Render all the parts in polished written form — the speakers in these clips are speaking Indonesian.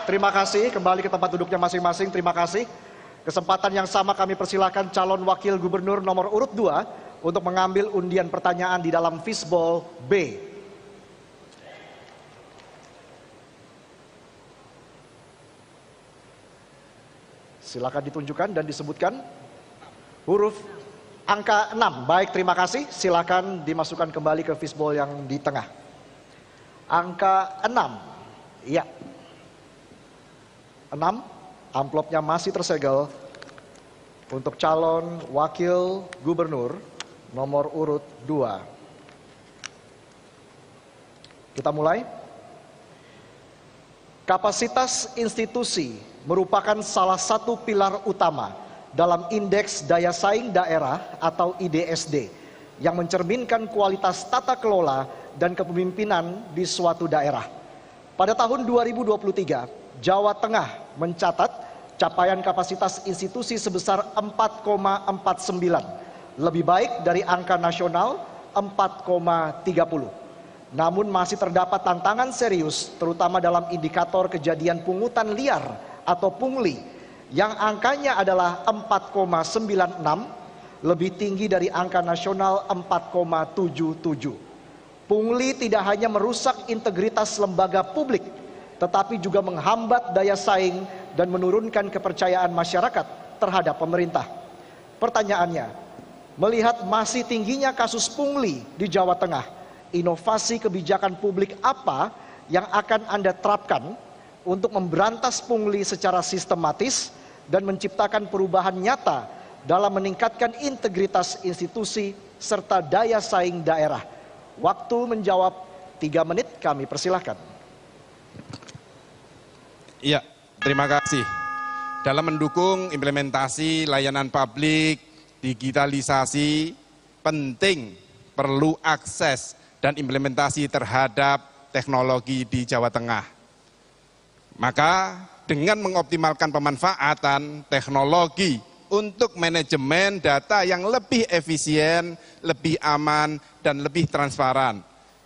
terima kasih. Kembali ke tempat duduknya masing-masing, terima kasih. Kesempatan yang sama kami persilakan calon wakil gubernur nomor urut 2 untuk mengambil undian pertanyaan di dalam fishbowl B. Silakan ditunjukkan dan disebutkan huruf angka 6. Baik, terima kasih. Silakan dimasukkan kembali ke fishbowl yang di tengah. Angka 6. Iya. 6. Amplopnya masih tersegel untuk calon wakil gubernur nomor urut 2. Kita mulai. Kapasitas institusi merupakan salah satu pilar utama dalam Indeks Daya Saing Daerah atau IDSD yang mencerminkan kualitas tata kelola dan kepemimpinan di suatu daerah. Pada tahun 2023, Jawa Tengah mencatat capaian kapasitas institusi sebesar 4,49, lebih baik dari angka nasional 4,30. Namun masih terdapat tantangan serius terutama dalam indikator kejadian pungutan liar atau pungli yang angkanya adalah 4,96, lebih tinggi dari angka nasional 4,77. Pungli tidak hanya merusak integritas lembaga publik, tetapi juga menghambat daya saing dan menurunkan kepercayaan masyarakat terhadap pemerintah. Pertanyaannya, melihat masih tingginya kasus pungli di Jawa Tengah, inovasi kebijakan publik apa yang akan Anda terapkan untuk memberantas pungli secara sistematis dan menciptakan perubahan nyata dalam meningkatkan integritas institusi serta daya saing daerah? Waktu menjawab 3 menit, kami persilahkan. Iya, terima kasih. Dalam mendukung implementasi layanan publik, digitalisasi, penting perlu akses dan implementasi terhadap teknologi di Jawa Tengah. Maka dengan mengoptimalkan pemanfaatan teknologi untuk manajemen data yang lebih efisien, lebih aman, dan lebih transparan.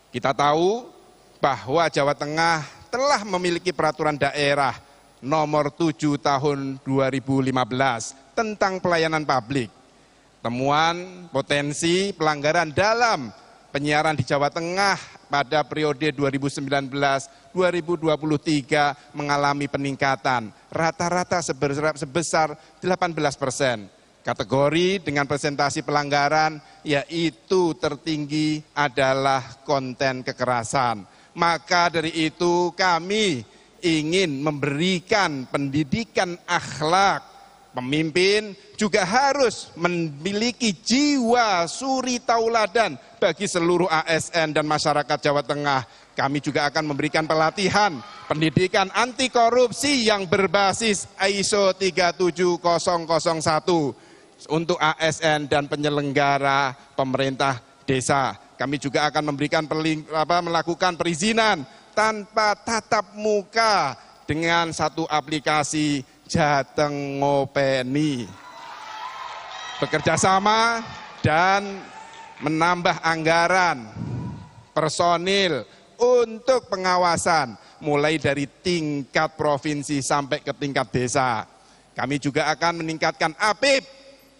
Kita tahu bahwa Jawa Tengah telah memiliki peraturan daerah nomor 7 tahun 2015 tentang pelayanan publik. Temuan potensi pelanggaran dalam penyiaran di Jawa Tengah pada periode 2019-2023 mengalami peningkatan rata-rata sebesar 18%. Kategori dengan presentasi pelanggaran yaitu tertinggi adalah konten kekerasan. Maka dari itu kami ingin memberikan pendidikan akhlak. Pemimpin juga harus memiliki jiwa suri tauladan bagi seluruh ASN dan masyarakat Jawa Tengah. Kami juga akan memberikan pelatihan pendidikan anti korupsi yang berbasis ISO 37001 untuk ASN dan penyelenggara pemerintah desa. Kami juga akan memberikan melakukan perizinan tanpa tatap muka dengan satu aplikasi Jateng Ngopeni. Bekerja sama dan menambah anggaran personil untuk pengawasan mulai dari tingkat provinsi sampai ke tingkat desa. Kami juga akan meningkatkan APIP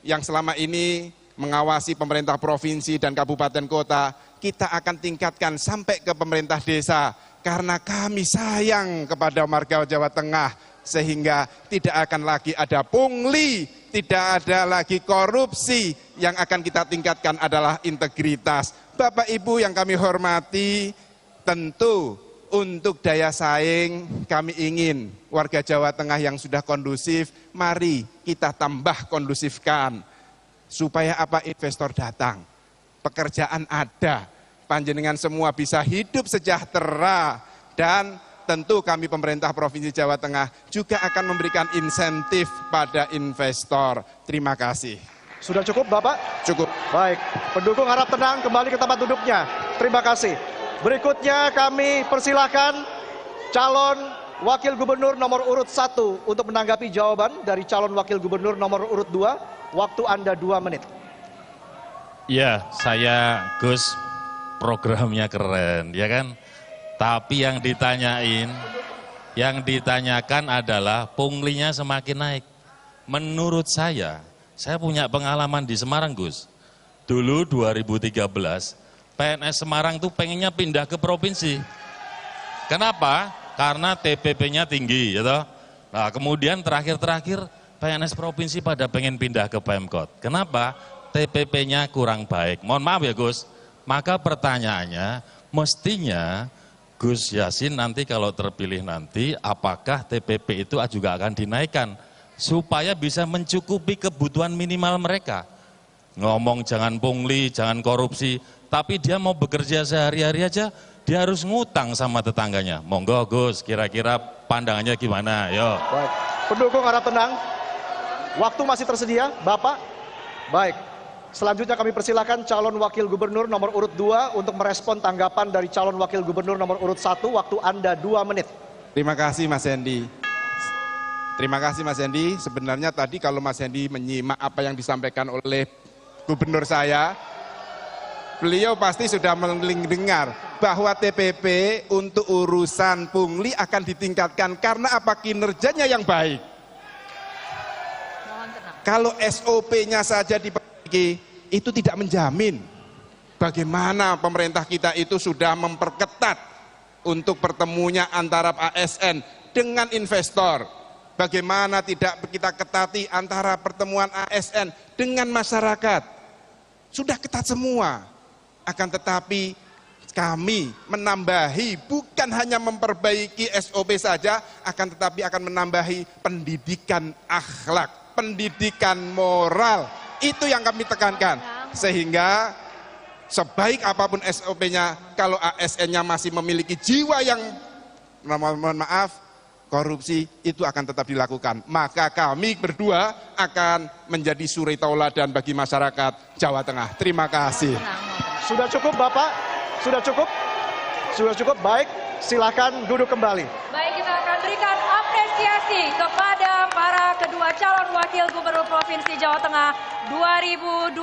yang selama ini mengawasi pemerintah provinsi dan kabupaten kota. Kita akan tingkatkan sampai ke pemerintah desa karena kami sayang kepada warga Jawa Tengah, sehingga tidak akan lagi ada pungli, tidak ada lagi korupsi. Yang akan kita tingkatkan adalah integritas. Bapak Ibu yang kami hormati, tentu untuk daya saing kami ingin warga Jawa Tengah yang sudah kondusif, mari kita tambah kondusifkan. Supaya apa? Investor datang, pekerjaan ada, panjenengan semua bisa hidup sejahtera, dan tentu kami pemerintah Provinsi Jawa Tengah juga akan memberikan insentif pada investor. Terima kasih. Sudah cukup Bapak? Cukup. Baik, pendukung harap tenang kembali ke tempat duduknya. Terima kasih. Berikutnya kami persilakan calon Wakil Gubernur nomor urut 1 untuk menanggapi jawaban dari calon Wakil Gubernur nomor urut 2. Waktu Anda 2 menit. Ya, saya Gus, programnya keren, ya kan? Tapi yang Yang ditanyakan adalah punglinya semakin naik. Menurut saya punya pengalaman di Semarang, Gus. Dulu 2013, PNS Semarang tuh pengennya pindah ke provinsi. Kenapa? Karena TPP-nya tinggi, ya toh? Nah, kemudian terakhir-terakhir PNS provinsi pada pengen pindah ke Pemkot. Kenapa? TPP-nya kurang baik. Mohon maaf ya, Gus. Maka pertanyaannya, mestinya Gus Yassin nanti kalau terpilih nanti, apakah TPP itu juga akan dinaikkan? Supaya bisa mencukupi kebutuhan minimal mereka. Ngomong jangan pungli, jangan korupsi, tapi dia mau bekerja sehari-hari aja, dia harus ngutang sama tetangganya. Monggo Gus, kira-kira pandangannya gimana? Yo. Baik, pendukung harap tenang. Waktu masih tersedia, Bapak. Baik, selanjutnya kami persilakan calon wakil gubernur nomor urut 2 untuk merespon tanggapan dari calon wakil gubernur nomor urut 1. Waktu Anda 2 menit. Terima kasih Mas Hendy. Terima kasih Mas Hendy. Sebenarnya tadi kalau Mas Hendy menyimak apa yang disampaikan oleh gubernur saya, beliau pasti sudah mendengar bahwa TPP untuk urusan pungli akan ditingkatkan karena apa? Kinerjanya yang baik. Kalau SOP-nya saja diperbaiki, itu tidak menjamin bagaimana pemerintah kita itu sudah memperketat untuk pertemunya antara ASN dengan investor. Bagaimana tidak kita ketati antara pertemuan ASN dengan masyarakat. Sudah ketat semua. Akan tetapi kami menambahi, bukan hanya memperbaiki SOP saja, akan tetapi akan menambahi pendidikan akhlak, pendidikan moral. Itu yang kami tekankan. Sehingga sebaik apapun SOP-nya, kalau ASN-nya masih memiliki jiwa yang, mohon maaf, korupsi, itu akan tetap dilakukan. Maka kami berdua akan menjadi suri tauladan bagi masyarakat Jawa Tengah. Terima kasih. Sudah cukup Bapak? Sudah cukup? Sudah cukup, baik. Silakan duduk kembali. Baik, kita akan berikan apresiasi kepada para kedua calon wakil gubernur Provinsi Jawa Tengah 2024.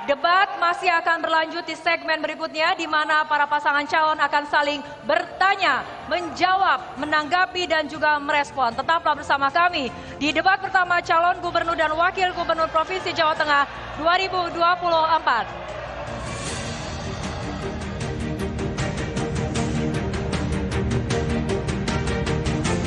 Debat masih akan berlanjut di segmen berikutnya, di mana para pasangan calon akan saling bertanya, menjawab, menanggapi, dan juga merespon. Tetaplah bersama kami di debat pertama calon gubernur dan wakil gubernur Provinsi Jawa Tengah 2024.